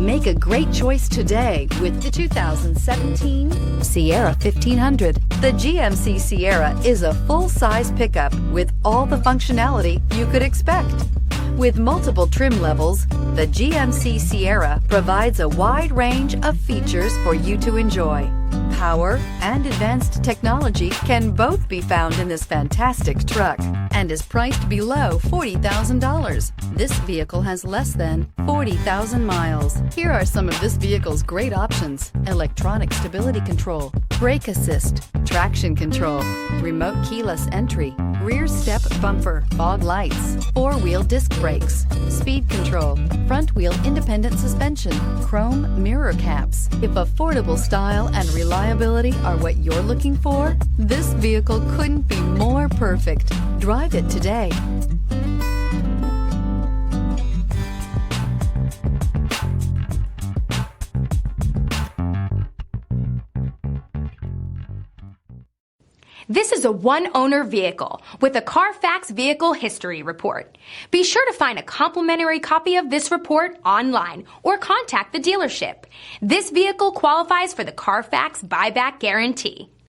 Make a great choice today with the 2017 Sierra 1500. The GMC Sierra is a full-size pickup with all the functionality you could expect. With multiple trim levels, the GMC Sierra provides a wide range of features for you to enjoy. Power and advanced technology can both be found in this fantastic truck and is priced below $40,000. This vehicle has less than 40,000 miles. Here are some of this vehicle's great options: electronic stability control, brake assist, traction control, remote keyless entry, rear step bumper, fog lights, four-wheel disc brakes, speed control, front wheel independent suspension, chrome mirror caps. If affordable style and reliability are what you're looking for, this vehicle couldn't be more perfect. Drive it today. This is a one-owner vehicle with a Carfax Vehicle History Report. Be sure to find a complimentary copy of this report online or contact the dealership. This vehicle qualifies for the Carfax Buyback Guarantee.